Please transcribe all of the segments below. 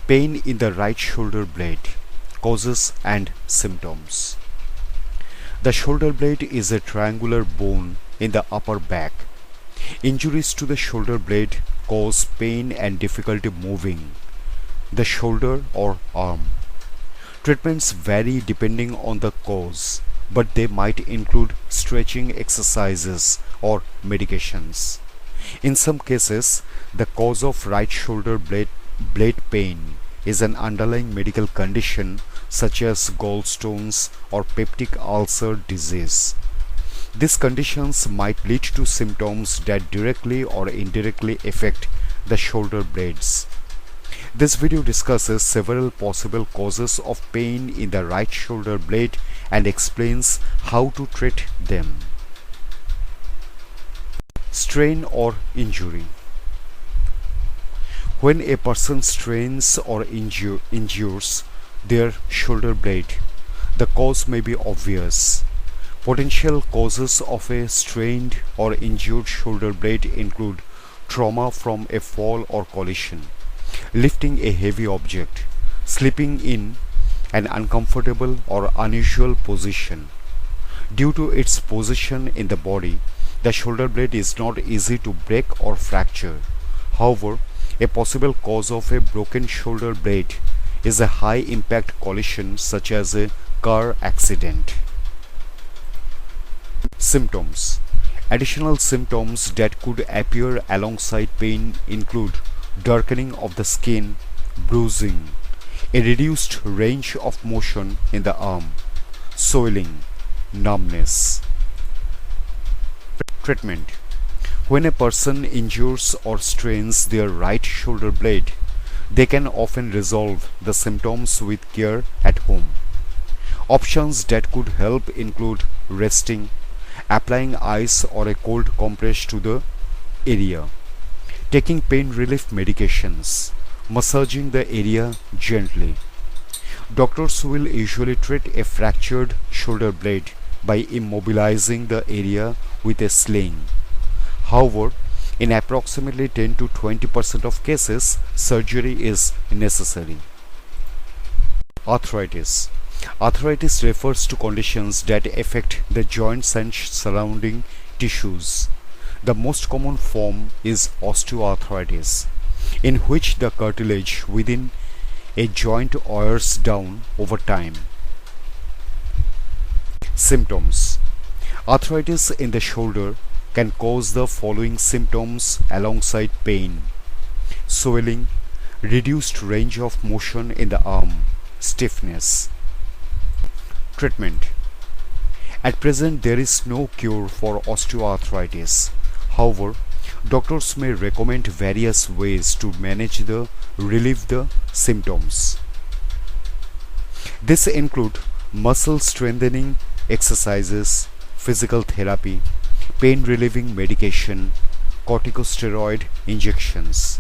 Pain in the right shoulder blade, causes and symptoms. The shoulder blade is a triangular bone in the upper back. Injuries to the shoulder blade cause pain and difficulty moving the shoulder or arm. Treatments vary depending on the cause, but they might include stretching exercises or medications. In some cases, the cause of right shoulder blade pain is an underlying medical condition such as gallstones or peptic ulcer disease. These conditions might lead to symptoms that directly or indirectly affect the shoulder blades. This video discusses several possible causes of pain in the right shoulder blade and explains how to treat them. Strain or injury. When a person strains or injures their shoulder blade, the cause may be obvious. Potential causes of a strained or injured shoulder blade include trauma from a fall or collision, lifting a heavy object, sleeping in an uncomfortable or unusual position. Due to its position in the body, the shoulder blade is not easy to break or fracture. However, a possible cause of a broken shoulder blade is a high impact collision such as a car accident. Symptoms. Additional symptoms that could appear alongside pain include darkening of the skin, bruising, a reduced range of motion in the arm, swelling, numbness. Treatment. When a person injures or strains their right shoulder blade, they can often resolve the symptoms with care at home. Options that could help include resting, applying ice or a cold compress to the area, taking pain relief medications, massaging the area gently. Doctors will usually treat a fractured shoulder blade by immobilizing the area with a sling. However, in approximately 10 to 20% of cases, surgery is necessary. Arthritis. Arthritis refers to conditions that affect the joints and surrounding tissues. The most common form is osteoarthritis, in which the cartilage within a joint wears down over time. Symptoms. Arthritis in the shoulder can cause the following symptoms alongside pain: swelling, reduced range of motion in the arm, stiffness. Treatment. At present, there is no cure for osteoarthritis. However, doctors may recommend various ways to relieve the symptoms. These include muscle strengthening exercises, physical therapy, pain relieving medication, corticosteroid injections.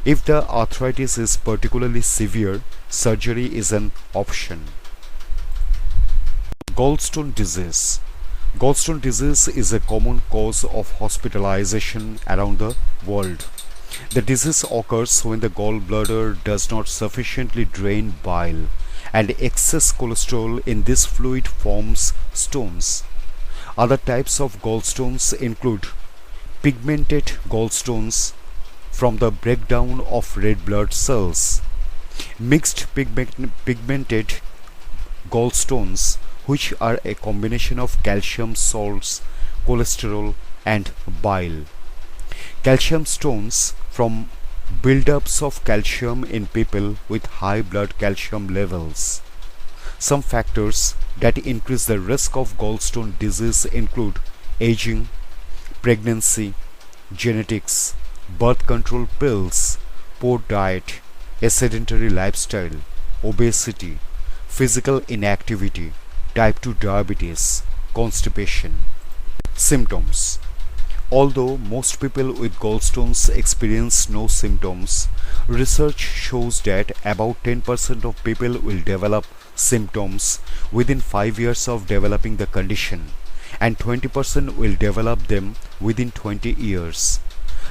If the arthritis is particularly severe, surgery is an option. Gallstone disease. Gallstone disease is a common cause of hospitalization around the world. The disease occurs when the gallbladder does not sufficiently drain bile, and excess cholesterol in this fluid forms stones. Other types of gallstones include pigmented gallstones from the breakdown of red blood cells, mixed pigmented gallstones, which are a combination of calcium salts, cholesterol and bile. Calcium stones from buildups of calcium in people with high blood calcium levels. Some factors that increase the risk of gallstone disease include aging, pregnancy, genetics, birth control pills, poor diet, a sedentary lifestyle, obesity, physical inactivity, type 2 diabetes, constipation. Symptoms. Although most people with gallstones experience no symptoms, research shows that about 10% of people will develop symptoms within 5 years of developing the condition, and 20% will develop them within 20 years.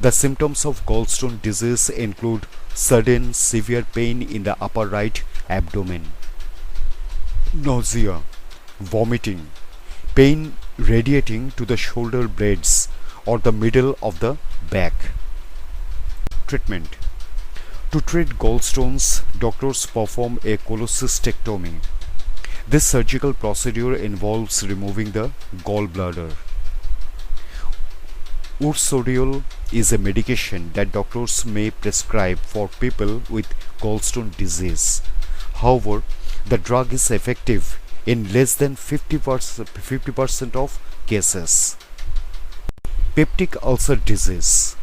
The symptoms of gallstone disease include sudden severe pain in the upper right abdomen, nausea, vomiting, pain radiating to the shoulder blades or the middle of the back. Treatment. To treat gallstones, doctors perform a cholecystectomy. This surgical procedure involves removing the gallbladder. Ursodiol is a medication that doctors may prescribe for people with gallstone disease. However, the drug is effective in less than 50% of cases. Peptic ulcer disease.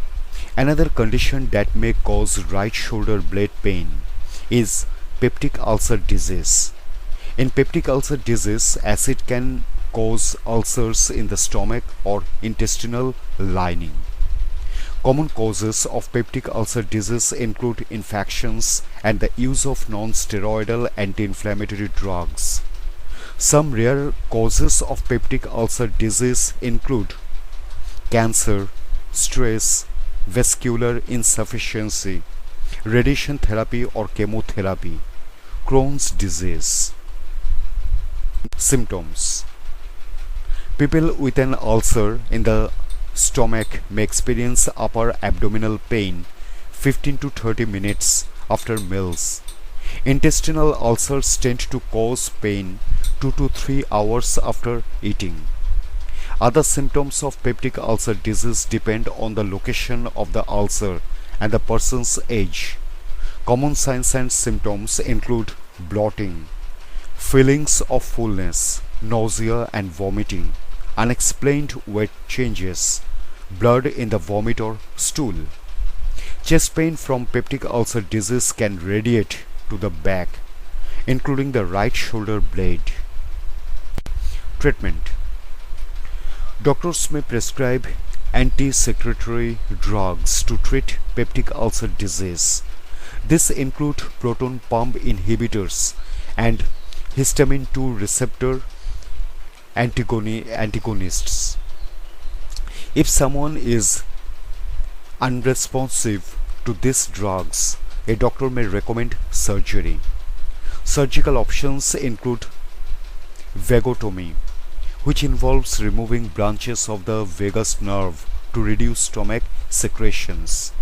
Another condition that may cause right shoulder blade pain is peptic ulcer disease. In peptic ulcer disease, acid can cause ulcers in the stomach or intestinal lining. Common causes of peptic ulcer disease include infections and the use of non-steroidal anti-inflammatory drugs. Some rare causes of peptic ulcer disease include cancer, stress, vascular insufficiency, radiation therapy or chemotherapy, Crohn's disease. Symptoms. People with an ulcer in the stomach may experience upper abdominal pain 15 to 30 minutes after meals. Intestinal ulcers tend to cause pain 2 to 3 hours after eating. Other symptoms of peptic ulcer disease depend on the location of the ulcer and the person's age. Common signs and symptoms include bloating, feelings of fullness, nausea and vomiting, unexplained weight changes, blood in the vomit or stool. Chest pain from peptic ulcer disease can radiate to the back, including the right shoulder blade. Treatment. Doctors may prescribe anti-secretory drugs to treat peptic ulcer disease. This include proton pump inhibitors and histamine 2 receptor antagonists. If someone is unresponsive to these drugs, a doctor may recommend surgery. Surgical options include vagotomy, which involves removing branches of the vagus nerve to reduce stomach secretions.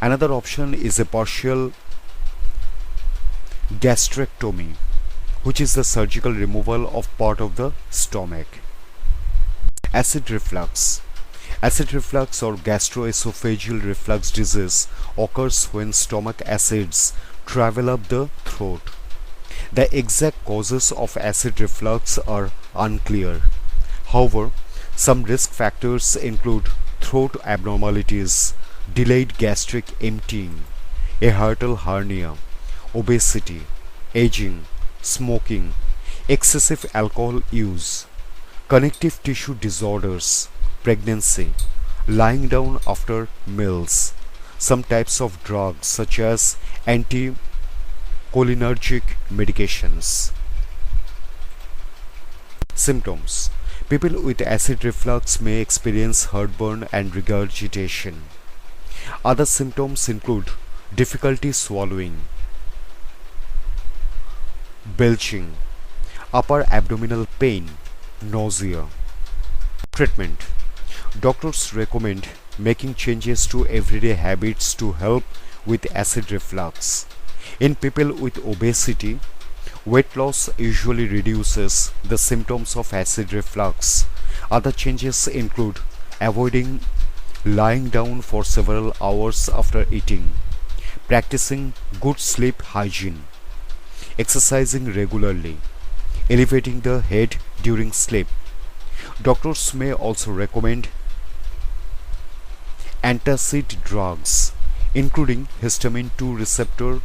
Another option is a partial gastrectomy, which is the surgical removal of part of the stomach. Acid reflux. Acid reflux or gastroesophageal reflux disease occurs when stomach acids travel up the throat. The exact causes of acid reflux are unclear. However, some risk factors include throat abnormalities, delayed gastric emptying, a hiatal hernia, obesity, aging, smoking, excessive alcohol use, connective tissue disorders, pregnancy, lying down after meals, some types of drugs such as anticholinergic medications. Symptoms. People with acid reflux may experience heartburn and regurgitation. Other symptoms include difficulty swallowing, belching, upper abdominal pain, nausea. Treatment. Doctors recommend making changes to everyday habits to help with acid reflux. In people with obesity, weight loss usually reduces the symptoms of acid reflux. Other changes include avoiding lying down for several hours after eating, practicing good sleep hygiene, exercising regularly, elevating the head during sleep. Doctors may also recommend antacid drugs, including histamine 2 receptor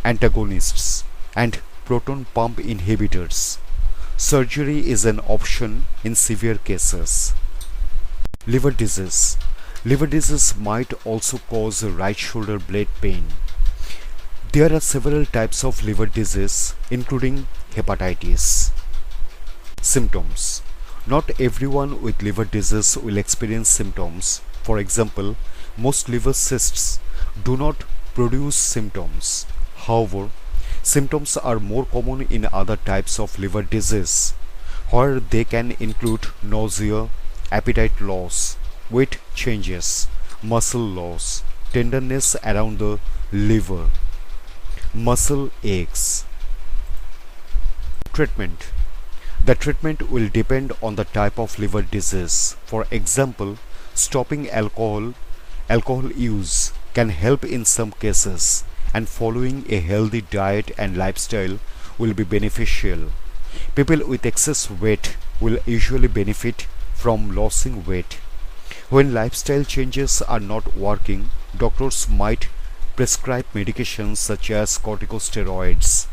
antagonists and proton pump inhibitors. Surgery is an option in severe cases. Liver disease. Liver disease might also cause right shoulder blade pain. There are several types of liver disease, including hepatitis. Symptoms. Not everyone with liver disease will experience symptoms. For example, most liver cysts do not produce symptoms. However, symptoms are more common in other types of liver disease, where they can include nausea, appetite loss, weight changes, muscle loss, tenderness around the liver, muscle aches. Treatment. The treatment will depend on the type of liver disease. For example, stopping alcohol use can help in some cases, and following a healthy diet and lifestyle will be beneficial. People with excess weight will usually benefit from losing weight. When lifestyle changes are not working, doctors might prescribe medications such as corticosteroids.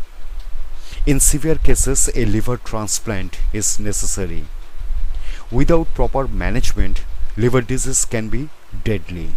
In severe cases, a liver transplant is necessary. Without proper management, liver disease can be deadly.